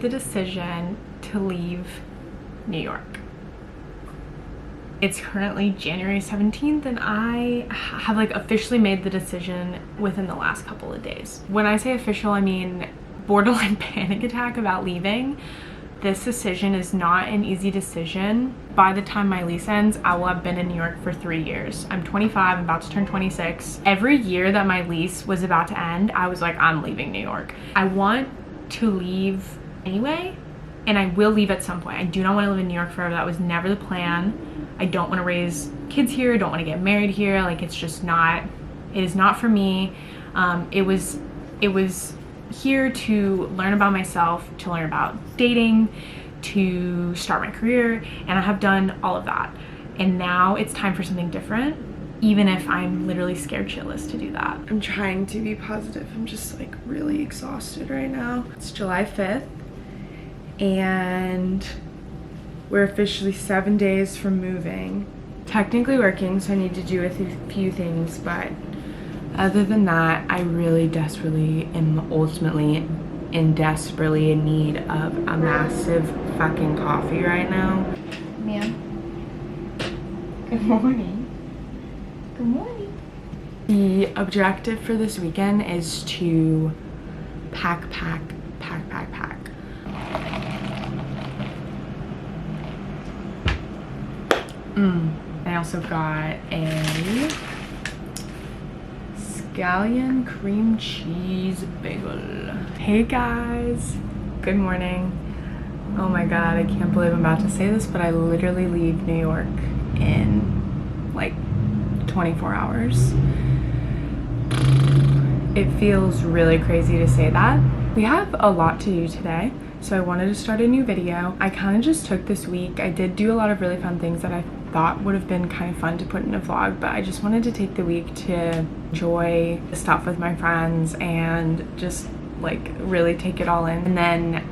the decision to leave New York. It's currently January 17th and I have like officially made the decision within the last couple of days. When I say official, I mean borderline panic attack about leaving. This decision is not an easy decision. By the time my lease ends, I will have been in New York for 3 years. I'm 25, I'm about to turn 26. Every year that my lease was about to end, I was like, I'm leaving New York. I want to leave anyway, and I will leave at some point. I do not want to live in New York forever. That was never the plan. I don't want to raise kids here. I don't want to get married here. Like, it's just not, it is not for me. It was here to learn about myself, to learn about dating, to start my career, and I have done all of that. And now it's time for something different, even if I'm literally scared shitless to do that. I'm trying to be positive. I'm just like really exhausted right now. It's July 5th and we're officially 7 days from moving. Technically working, so I need to do a few things, but other than that, I really desperately am ultimately and desperately in need of a massive fucking coffee right now. Ma'am. Good morning. Good morning. The objective for this weekend is to pack. I also got a scallion cream cheese bagel. Hey guys, good morning. Oh my god, I can't believe I'm about to say this, but I literally leave New York in like 24 hours. It feels really crazy to say that. We have a lot to do today, so I wanted to start a new video. I kind of just took this week. I did do a lot of really fun things that I thought would have been kind of fun to put in a vlog, but I just wanted to take the week to enjoy the stuff with my friends and just like really take it all in. And then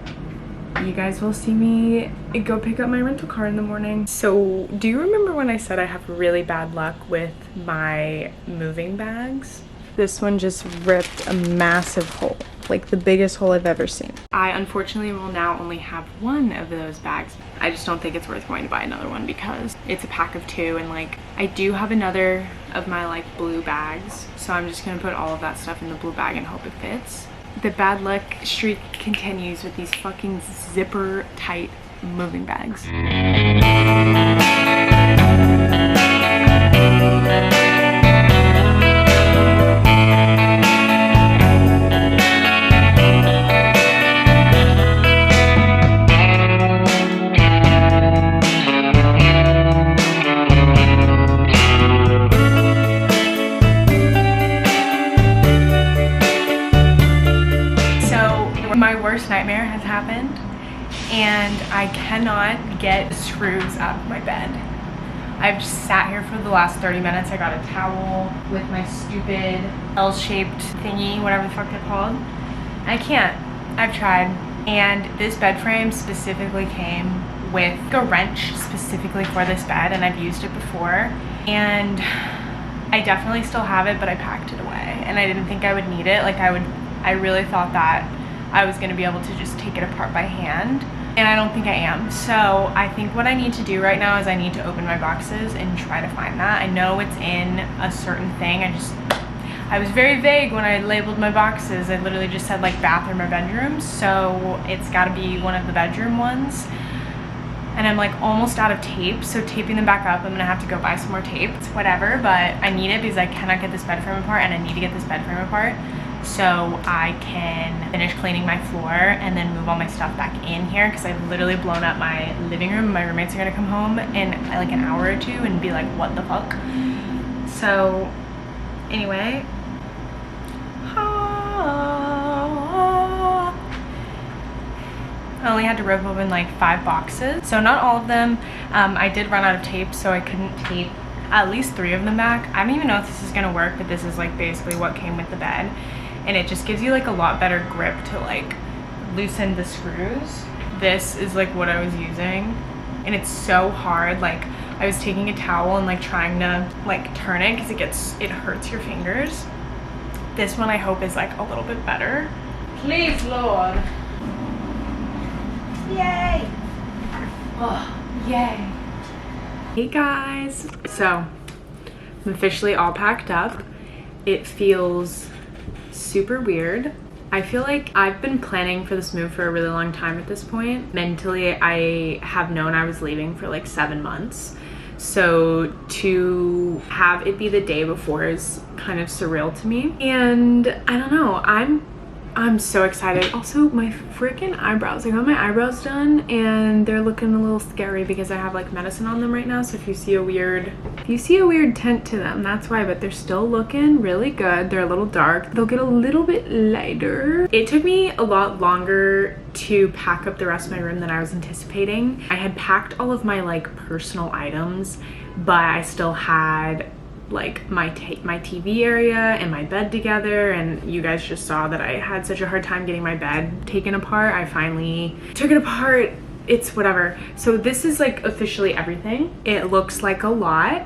you guys will see me go pick up my rental car in the morning. So do you remember when I said I have really bad luck with my moving bags? This one just ripped a massive hole, like the biggest hole I've ever seen. I unfortunately will now only have one of those bags. I just don't think it's worth going to buy another one because it's a pack of 2, and like I do have another of my like blue bags, so I'm just gonna put all of that stuff in the blue bag and hope it fits. The bad luck streak continues with these fucking zipper tight moving bags. My worst nightmare has happened and I cannot get screws out of my bed. I've just sat here for the last 30 minutes. I got a towel with my stupid L-shaped thingy, whatever the fuck they're called. I can't. I've tried. And this bed frame specifically came with a wrench specifically for this bed, and I've used it before. And I definitely still have it, but I packed it away. And I didn't think I would need it. Like I really thought that I was gonna be able to just take it apart by hand, and I don't think I am. So I think what I need to do right now is I need to open my boxes and try to find that. I know it's in a certain thing. I was very vague when I labeled my boxes. I literally just said like bathroom or bedroom, so it's gotta be one of the bedroom ones. And I'm like almost out of tape, so taping them back up, I'm gonna have to go buy some more tape. It's whatever, but I need it because I cannot get this bed frame apart, and I need to get this bed frame apart so I can finish cleaning my floor and then move all my stuff back in here, because I've literally blown up my living room. My roommates are gonna come home in like an hour or 2 and be like, what the fuck? So anyway, I only had to rip open like 5 boxes, so not all of them. I did run out of tape, so I couldn't tape at least 3 of them back. I don't even know if this is gonna work, but this is like basically what came with the bed, and it just gives you like a lot better grip to like loosen the screws. This is like what I was using, and it's so hard. Like I was taking a towel and like trying to like turn it because it hurts your fingers. This one I hope is like a little bit better. Please, Lord. Yay! Oh, yay. Hey guys. So, I'm officially all packed up. It feels super weird. I feel like I've been planning for this move for a really long time at this point. Mentally, I have known I was leaving for like 7 months. So to have it be the day before is kind of surreal to me. And I don't know, I'm so excited. Also, my freaking eyebrows. I got my eyebrows done and they're looking a little scary because I have like medicine on them right now. So if you see a weird tint to them, that's why, but they're still looking really good. They're a little dark. They'll get a little bit lighter. It took me a lot longer to pack up the rest of my room than I was anticipating. I had packed all of my like personal items, but I still had like my TV area and my bed together, and you guys just saw that I had such a hard time getting my bed taken apart. I finally took it apart. It's whatever. So this is like officially everything. It looks like a lot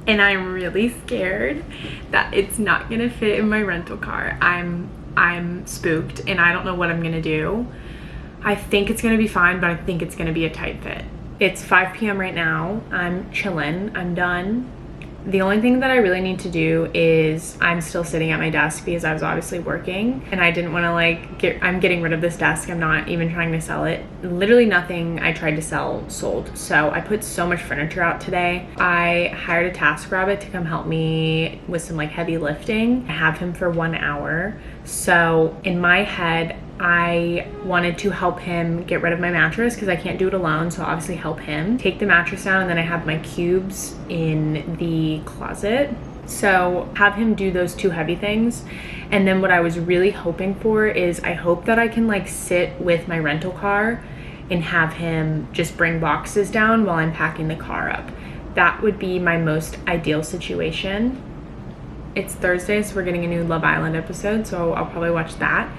and I'm really scared that it's not gonna fit in my rental car. I'm spooked and I don't know what I'm gonna do. I think it's gonna be fine, but I think it's gonna be a tight fit. It's 5 p.m. right now. I'm chilling, I'm done. The only thing that I really need to do is I'm still sitting at my desk because I was obviously working and I didn't want to like I'm getting rid of this desk. I'm not even trying to sell it. Literally nothing I tried to sell sold. So I put so much furniture out today. I hired a TaskRabbit to come help me with some like heavy lifting. I have him for 1 hour. So in my head, I wanted to help him get rid of my mattress because I can't do it alone, so I'll obviously help him take the mattress down, and then I have my cubes in the closet, so have him do those 2 heavy things. And then what I was really hoping for is I hope that I can like sit with my rental car and have him just bring boxes down while I'm packing the car up. That would be my most ideal situation. It's Thursday, so we're getting a new Love Island episode, so I'll probably watch that.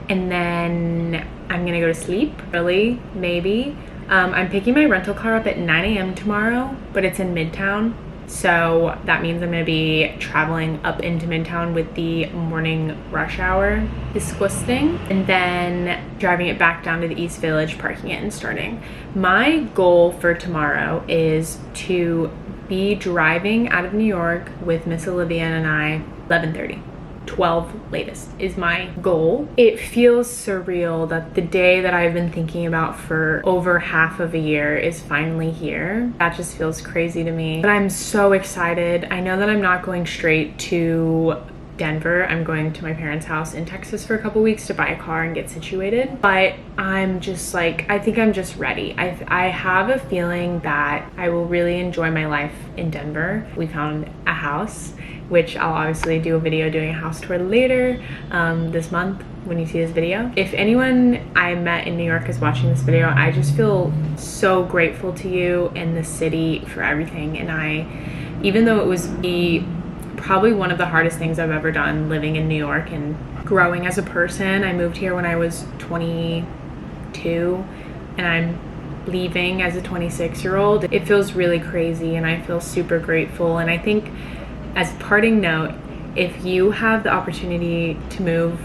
And then I'm gonna go to sleep early, maybe. I'm picking my rental car up at 9 a.m. tomorrow, but it's in Midtown. So that means I'm gonna be traveling up into Midtown with the morning rush hour. Disgusting. And then driving it back down to the East Village, parking it and starting. My goal for tomorrow is to be driving out of New York with Miss Olivia and I 11:30. 12 latest is my goal. It feels surreal that the day that I've been thinking about for over half of a year is finally here. That just feels crazy to me, but I'm so excited. I know that I'm not going straight to Denver. I'm going to my parents' house in Texas for a couple weeks to buy a car and get situated, but I'm just like, I think I'm just ready. I have a feeling that I will really enjoy my life in Denver. We found a house, which I'll obviously do a video doing a house tour later this month when you see this video. If anyone I met in New York is watching this video, I just feel so grateful to you and the city for everything. And even though it was probably one of the hardest things I've ever done living in New York and growing as a person, I moved here when I was 22 and I'm leaving as a 26-year-old. It feels really crazy and I feel super grateful. And I think, as a parting note, if you have the opportunity to move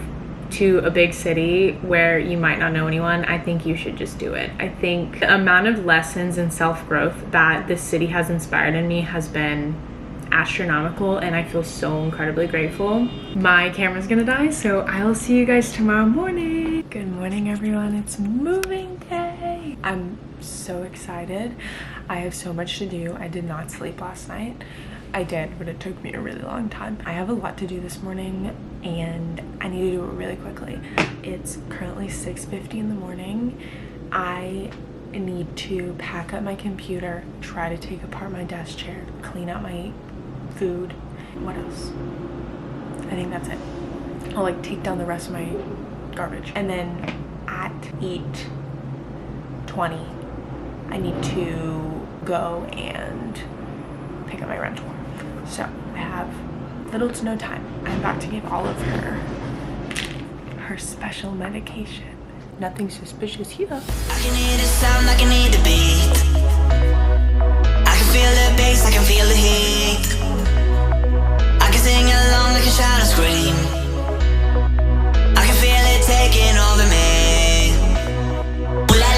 to a big city where you might not know anyone, I think you should just do it. I think the amount of lessons and self-growth that this city has inspired in me has been astronomical, and I feel so incredibly grateful. My camera's gonna die, so I will see you guys tomorrow morning. Good morning, everyone. It's moving day. I'm so excited. I have so much to do. I did not sleep last night. I did, but it took me a really long time. I have a lot to do this morning and I need to do it really quickly. It's currently 6:50 in the morning. I need to pack up my computer, try to take apart my desk chair, clean out my food. What else? I think that's it. I'll like take down the rest of my garbage. And then at 8:20, I need to go and pick up my rental. So I have little to no time. I'm about to give Olive her special medication. Nothing suspicious here. I can hear the sound, I can hear the beat. I can feel the bass, I can feel the heat. I can sing along, I can shout and scream. I can feel it taking over me. Ooh la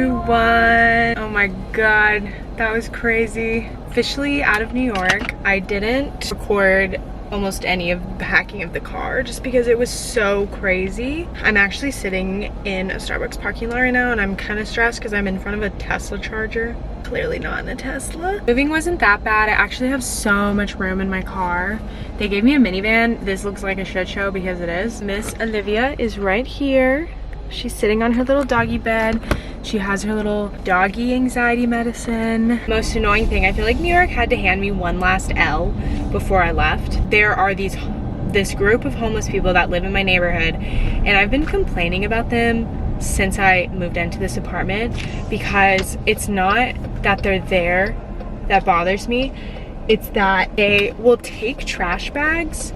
everyone. Oh my god, that was crazy. Officially out of New York. I didn't record almost any of the hacking of the car just because it was so crazy. I'm actually sitting in a Starbucks parking lot right now and I'm kind of stressed because I'm in front of a Tesla charger. Clearly not in a Tesla. Moving wasn't that bad. I actually have so much room in my car. They gave me a minivan. This looks like a shit show because it is. Miss Olivia is right here. She's sitting on her little doggy bed. She has her little doggy anxiety medicine. Most annoying thing, I feel like New York had to hand me one last L before I left. There are this group of homeless people that live in my neighborhood, and I've been complaining about them since I moved into this apartment because it's not that they're there that bothers me. It's that they will take trash bags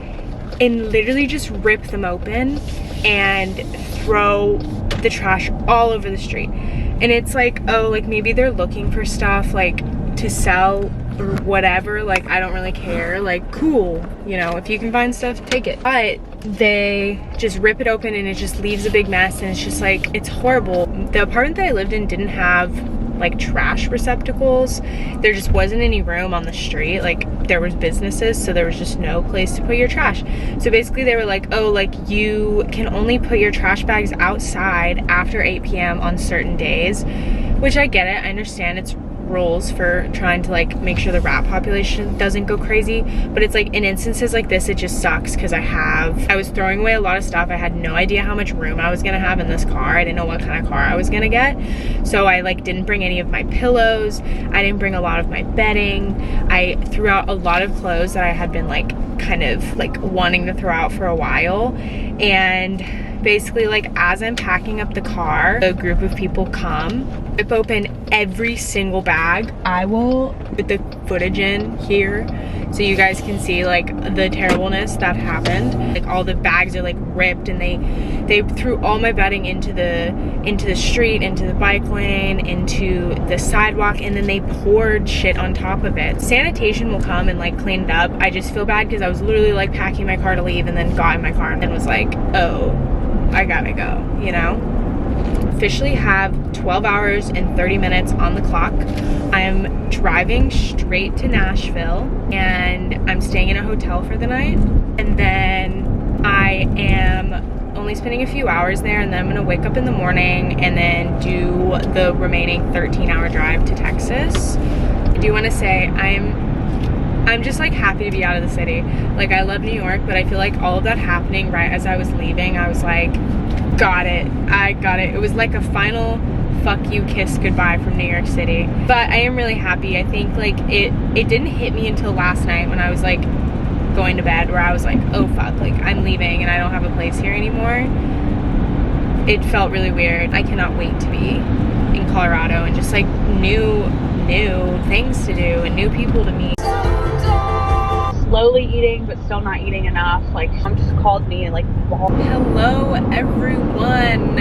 and literally just rip them open and throw the trash all over the street. And it's like, oh, like maybe they're looking for stuff like to sell or whatever. Like, I don't really care. Like, cool, you know, if you can find stuff, take it. But they just rip it open and it just leaves a big mess, and it's just like, it's horrible. The apartment that I lived in didn't have like trash receptacles. There just wasn't any room on the street. Like, there was businesses, so there was just no place to put your trash. So basically they were like, oh, like you can only put your trash bags outside after 8 p.m. on certain days, which I get it. I understand it's rules for trying to like make sure the rat population doesn't go crazy, but it's like in instances like this it just sucks because I was throwing away a lot of stuff. I had no idea how much room I was gonna have in this car. I didn't know what kind of car I was gonna get, so I like didn't bring any of my pillows. I didn't bring a lot of my bedding. I threw out a lot of clothes that I had been like kind of like wanting to throw out for a while. And basically, like, as I'm packing up the car, a group of people come, rip open every single bag. I will put the footage in here so you guys can see like the terribleness that happened. Like, all the bags are like ripped, and they threw all my bedding into the street, into the bike lane, into the sidewalk, and then they poured shit on top of it. Sanitation will come and like clean it up. I just feel bad because I was literally like packing my car to leave and then got in my car and was like, oh, I gotta go, you know? Officially have 12 hours and 30 minutes on the clock. I'm driving straight to Nashville and I'm staying in a hotel for the night. And then I am only spending a few hours there, and then I'm gonna wake up in the morning and then do the remaining 13-hour drive to Texas. I do wanna say I'm just like happy to be out of the city. Like, I love New York, but I feel like all of that happening right as I was leaving, I was like, got it, I got it. It was like a final fuck you kiss goodbye from New York City. But I am really happy. I think like it didn't hit me until last night when I was like going to bed, where I was like, oh fuck, like I'm leaving and I don't have a place here anymore. It felt really weird. I cannot wait to be in Colorado and just like new things to do and new people to meet. Slowly eating, but still not eating enough. Like, mom just called me and like, hello everyone.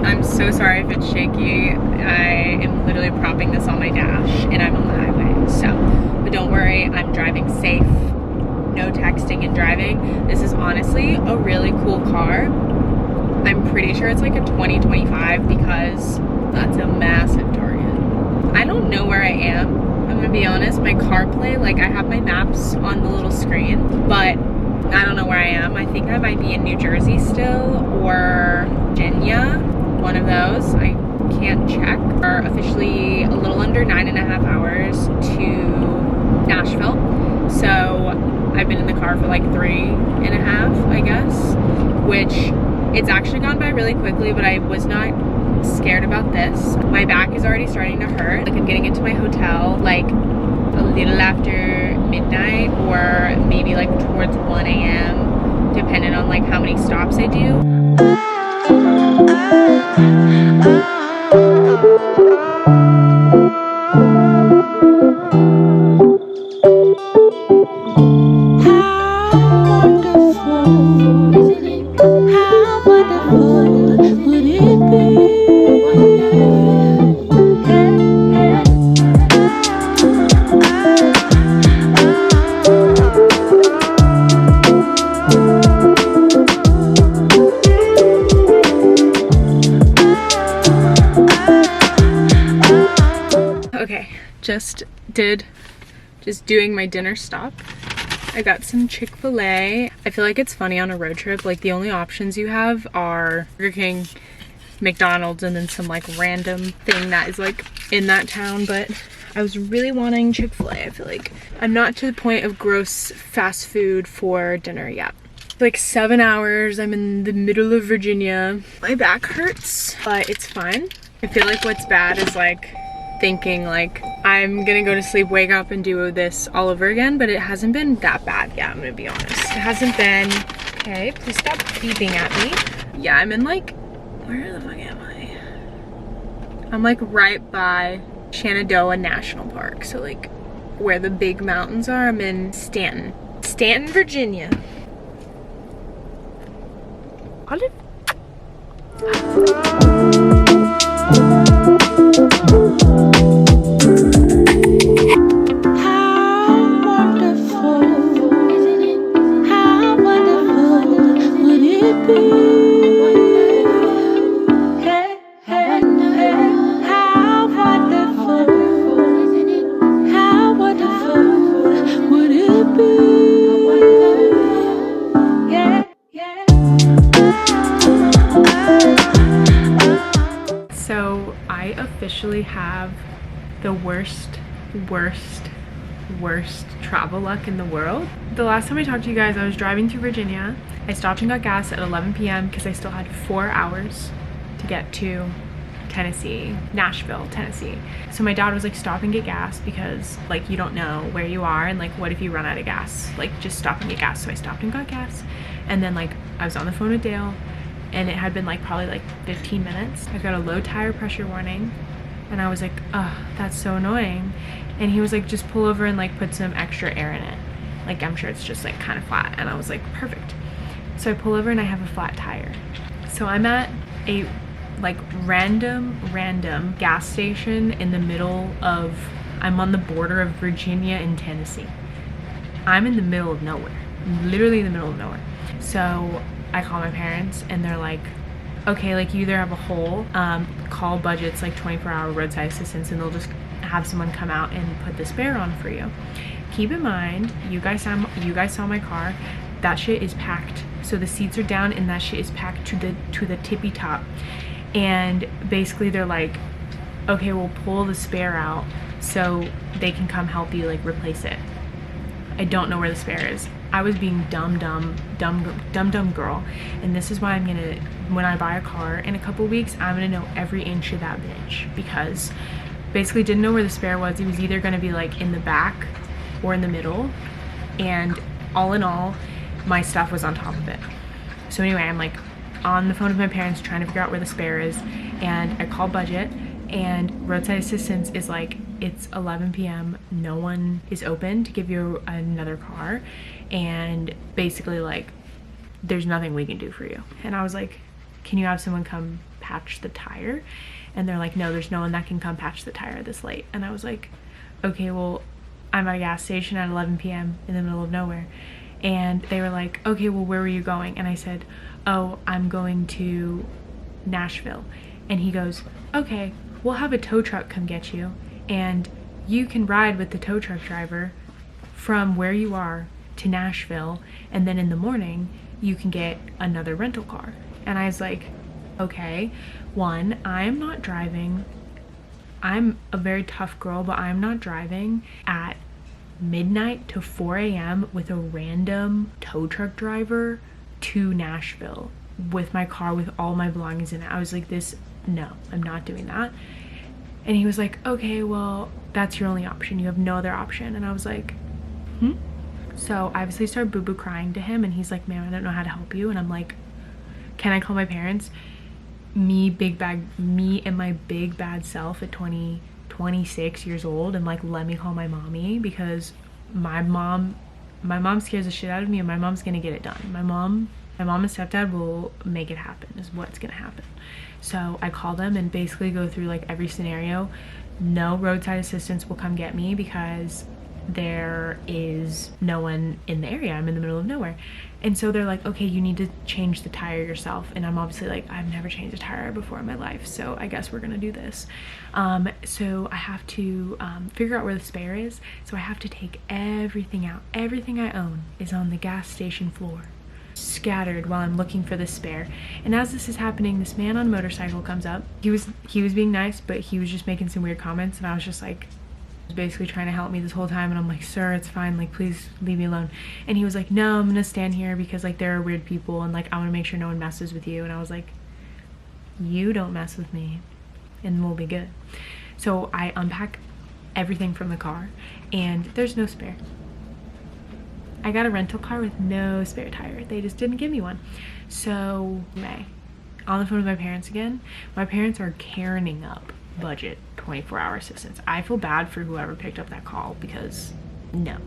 I'm so sorry if it's shaky. I am literally propping this on my dash and I'm on the highway. So, but don't worry, I'm driving safe. No texting and driving. This is honestly a really cool car. I'm pretty sure it's like a 2025 because that's a massive Target. I don't know where I am. I'm gonna be honest, my CarPlay, like I have my maps on the little screen, but I don't know where I am. I think I might be in New Jersey still or Virginia, one of those. I can't check. We're officially a little under 9.5 hours to Nashville. So I've been in the car for like 3.5, I guess, which it's actually gone by really quickly, but I was not scared about this. My back is already starting to hurt. Like, I'm getting into my hotel like a little after midnight or maybe like towards 1 a.m. depending on like how many stops I do. just doing my dinner stop. I got some Chick-fil-A. I feel like it's funny on a road trip, like the only options you have are Burger King, McDonald's, and then some like random thing that is like in that town. But I was really wanting Chick-fil-A. I feel like I'm not to the point of gross fast food for dinner yet. Like 7 hours, I'm in the middle of Virginia. My back hurts, but it's fine. I feel like what's bad is like thinking like I'm gonna go to sleep, wake up, and do this all over again, but it hasn't been that bad yet, I'm gonna be honest. It hasn't been. Okay, please stop beeping at me. Yeah, I'm in like, where the fuck am I? I'm like right by Shenandoah National Park, so like where the big mountains are. I'm in Stanton, Virginia. Olive. So I officially have the worst travel luck in the world. The last time I talked to you guys, I was driving through Virginia. I stopped and got gas at 11 p.m. because I still had 4 hours to get to Nashville, Tennessee. So my dad was like, stop and get gas because like you don't know where you are, and like what if you run out of gas? Like just stop and get gas. So I stopped and got gas, and then like I was on the phone with Dale, and it had been like probably like 15 minutes. I got a low tire pressure warning, and I was like, oh, that's so annoying. And he was like, just pull over and like put some extra air in it. Like I'm sure it's just like kind of flat. And I was like, perfect. So I pull over and I have a flat tire. So I'm at a like random gas station in the middle of, I'm on the border of Virginia and Tennessee. I'm in the middle of nowhere, literally in the middle of nowhere. So I call my parents and they're like, okay, like you either have a hole, call Budget's like 24-hour roadside assistance, and they'll just have someone come out and put the spare on for you. Keep in mind, you guys saw my car. That shit is packed. So the seats are down and that shit is packed to the tippy top. And basically they're like, okay, we'll pull the spare out so they can come help you like replace it. I don't know where the spare is. I was being dumb girl. And this is why I'm gonna, when I buy a car in a couple weeks, I'm gonna know every inch of that bitch, because basically didn't know where the spare was. It was either gonna be like in the back or in the middle. And all in all, my stuff was on top of it. So anyway, I'm like on the phone with my parents trying to figure out where the spare is, and I call Budget, and roadside assistance is like, it's 11 p.m. no one is open to give you another car, and basically like there's nothing we can do for you. And I was like, can you have someone come patch the tire? And they're like, no, there's no one that can come patch the tire this late. And I was like, okay, well, I'm at a gas station at 11 p.m. in the middle of nowhere. And they were like, okay, well, where were you going? And I said, oh, I'm going to Nashville. And he goes, okay, we'll have a tow truck come get you, and you can ride with the tow truck driver from where you are to Nashville, and then in the morning you can get another rental car. And I was like, okay, one, I'm not driving. I'm a very tough girl, but I'm not driving at midnight to 4 a.m. with a random tow truck driver to Nashville with my car with all my belongings in it. I was like, no, I'm not doing that. And he was like, okay, well, that's your only option. You have no other option. And I was like, So I obviously started boo-boo crying to him, and he's like, ma'am, I don't know how to help you. And I'm like, can I call my parents? Me and my big bad self at 26 years old, and like, let me call my mommy, because my mom scares the shit out of me, and my mom's gonna get it done. My mom and stepdad will make it happen, is what's gonna happen. So I call them and basically go through like every scenario. No roadside assistance will come get me because there is no one in the area. I'm in the middle of nowhere. And so they're like, okay, you need to change the tire yourself. And I'm obviously like, I've never changed a tire before in my life, so I guess we're gonna do this. So I have to figure out where the spare is. So I have to take everything out. Everything I own is on the gas station floor, scattered, while I'm looking for the spare. And as this is happening, this man on a motorcycle comes up. He was being nice, but he was just making some weird comments, and I was just like, basically trying to help me this whole time, and I'm like, sir, it's fine, like, please leave me alone. And he was like, no, I'm gonna stand here because like there are weird people, and like I want to make sure no one messes with you. And I was like, you don't mess with me and we'll be good. So I unpack everything from the car, and there's no spare. I got a rental car with no spare tire. They just didn't give me one. So on the phone with my parents again. My parents are caring up budget 24-hour assistance. I feel bad for whoever picked up that call, because no.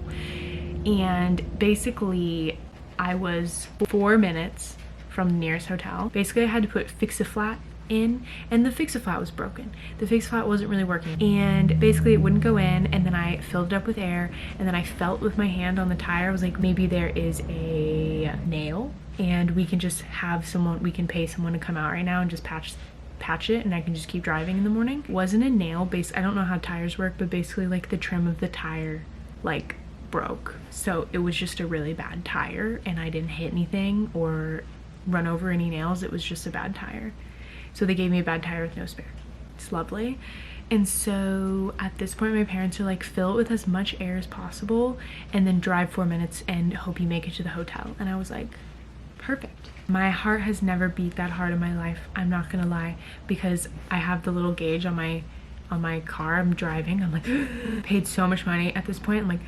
And basically I was 4 minutes from the nearest hotel. Basically I had to put Fix-A-Flat in, and the Fix-A-Flat was broken. The Fix-A-Flat wasn't really working, and basically it wouldn't go in. And then I filled it up with air, and then I felt with my hand on the tire. I was like, maybe there is a nail, and we can just have someone, we can pay someone to come out right now and just patch it, and I can just keep driving in the morning. Wasn't a nail, I don't know how tires work, but basically like the trim of the tire like broke. So it was just a really bad tire, and I didn't hit anything or run over any nails. It was just a bad tire. So they gave me a bad tire with no spare. It's lovely. And so at this point my parents are like, fill it with as much air as possible and then drive 4 minutes and hope you make it to the hotel. And I was like, perfect. My heart has never beat that hard in my life, I'm not gonna lie, because I have the little gauge on my car. I'm driving, I'm like, paid so much money at this point. I'm like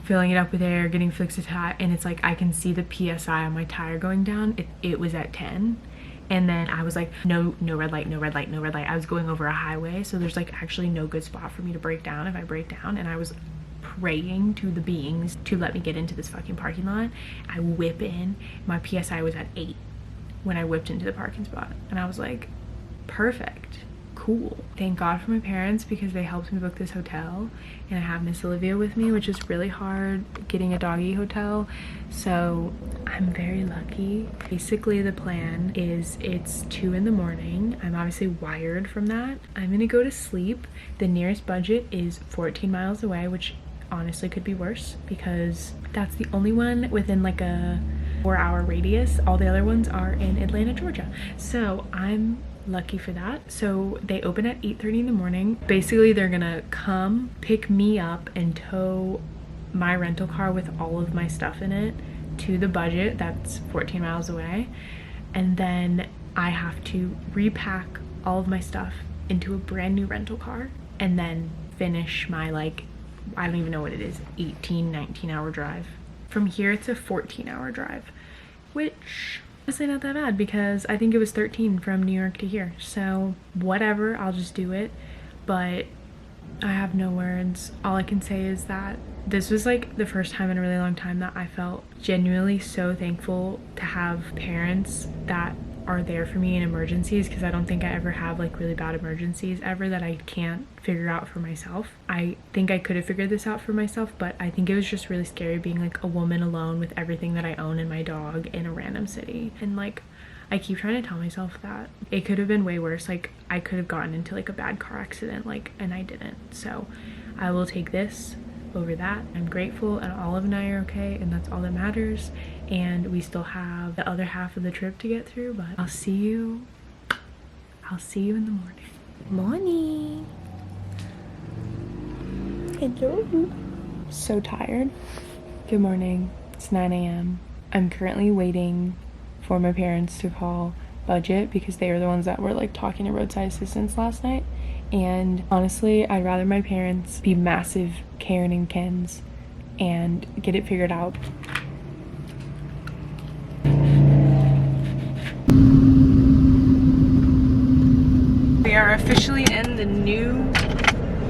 filling it up with air, getting Fix-A-Flat, and it's like I can see the PSI on my tire going down. It was at 10. And then I was like, no red light, no red light, no red light. I was going over a highway, so there's like actually no good spot for me to break down if I break down. And I was praying to the beings to let me get into this fucking parking lot. I whip in, my PSI was at 8 when I whipped into the parking spot, and I was like, perfect, cool. Thank God for my parents, because they helped me book this hotel, and I have Miss Olivia with me, which is really hard getting a doggy hotel, so I'm very lucky. Basically the plan is it's 2 in the morning. I'm obviously wired from that. I'm gonna go to sleep. The nearest budget is 14 miles away, which honestly could be worse, because that's the only one within like a 4-hour radius. All the other ones are in Atlanta, Georgia, so I'm lucky for that. So they open at 8:30 in the morning. Basically they're gonna come pick me up and tow my rental car with all of my stuff in it to the budget that's 14 miles away, and then I have to repack all of my stuff into a brand new rental car, and then finish my, like, I don't even know what it is, 19 hour drive. From here it's a 14-hour drive, which honestly not that bad, because I think it was 13 from New York to here. So whatever, I'll just do it. But I have no words. All I can say is that this was like the first time in a really long time that I felt genuinely so thankful to have parents that are there for me in emergencies, because I don't think I ever have like really bad emergencies ever that I can't figure out for myself. I think I could have figured this out for myself, but I think it was just really scary being like a woman alone with everything that I own and my dog in a random city. And like I keep trying to tell myself that it could have been way worse. Like I could have gotten into like a bad car accident, like, and I didn't. So I will take this over that. I'm grateful, and Olive and I are okay, and that's all that matters. And we still have the other half of the trip to get through, but I'll see you in the morning. Morning. Hello. So tired. Good morning. It's 9 a.m. I'm currently waiting for my parents to call Budget, because they were the ones that were like talking to roadside assistance last night. And honestly, I'd rather my parents be massive Karen and Kens and get it figured out. We are officially in the new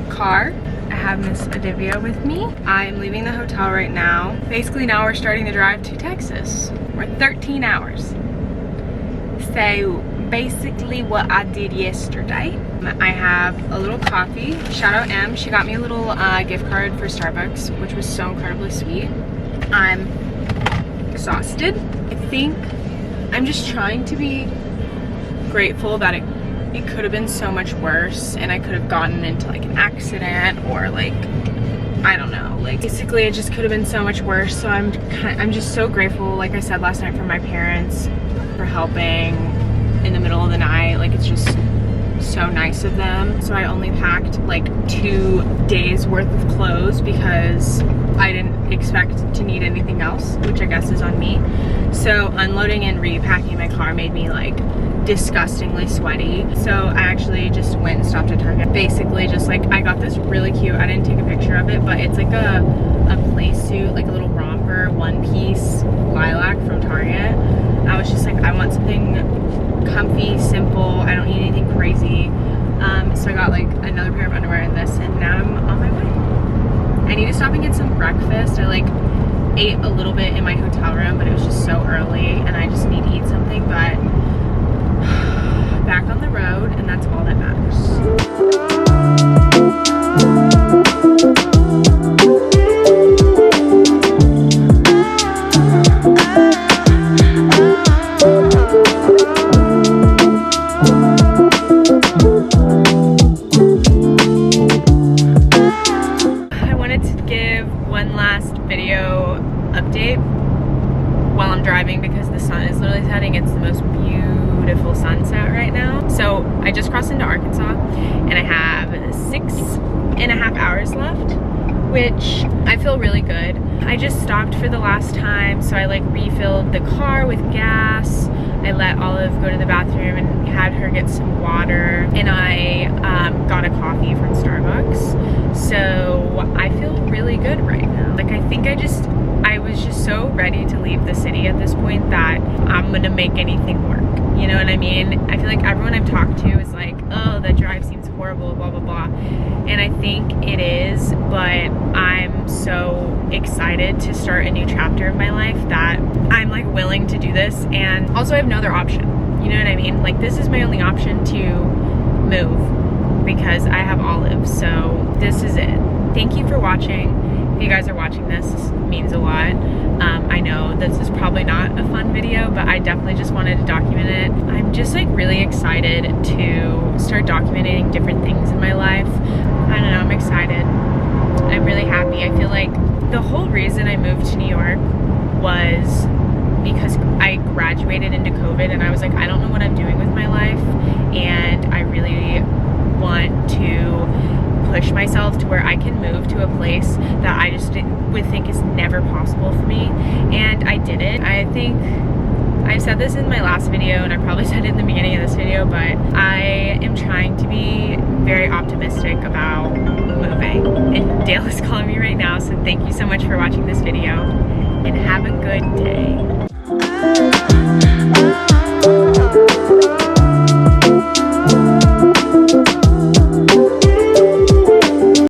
car. I have Miss Olivia with me. I'm leaving the hotel right now. Basically now we're starting to drive to Texas. We're 13 hours. So basically what I did yesterday. I have a little coffee. Shout out Em. She got me a little gift card for Starbucks, which was so incredibly sweet. I'm exhausted. I think I'm just trying to be grateful that it could have been so much worse and I could have gotten into like an accident or like, I don't know, like basically it just could have been so much worse. So I'm just so grateful, like I said last night, for my parents for helping in the middle of the night. Like, it's just so nice of them. So I only packed like 2 days worth of clothes because I didn't expect to need anything else, which I guess is on me. So unloading and repacking my car made me like disgustingly sweaty. So I actually just went and stopped at Target. Basically just like, I got this really cute, I didn't take a picture of it, but it's like a play suit, like a little romper, one-piece lilac from Target. I was just like, I want something comfy, simple, I don't need anything crazy. So I got like another pair of underwear in this, and now I'm on my way. I need to stop and get some breakfast. I like ate a little bit in my hotel room, but it was just so early and I just need to eat something. But back on the road, and that's all that matters. Update while I'm driving because the sun is literally setting. It's the most beautiful sunset right now. So I just crossed into Arkansas and I have 6.5 hours left, which I feel really good. I just stopped for the last time, so I like refilled the car with gas. I let Olive go to the bathroom and had her get some water, and I got a coffee from Starbucks. So I feel really good right now. Like, I think I was just so ready to leave the city at this point that I'm gonna make anything work. You know what I mean? I feel like everyone I've talked to is like, oh, that drive seems horrible, blah, blah, blah. And I think it is, but I'm so excited to start a new chapter of my life that I'm like willing to do this. And also I have no other option. You know what I mean? Like, this is my only option to move because I have Olive. So this is it. Thank you for watching. If you guys are watching this means a lot. I know this is probably not a fun video, but I definitely just wanted to document it. I'm just like really excited to start documenting different things in my life. I don't know, I'm excited. I'm really happy. I feel like the whole reason I moved to New York was because I graduated into COVID and I was like, I don't know what I'm doing with my life, and I really want to push myself to where I can move to a place that I just would think is never possible for me, and I did it. I think I said this in my last video and I probably said it in the beginning of this video, but I am trying to be very optimistic about moving, and Dale is calling me right now, so thank you so much for watching this video and have a good day.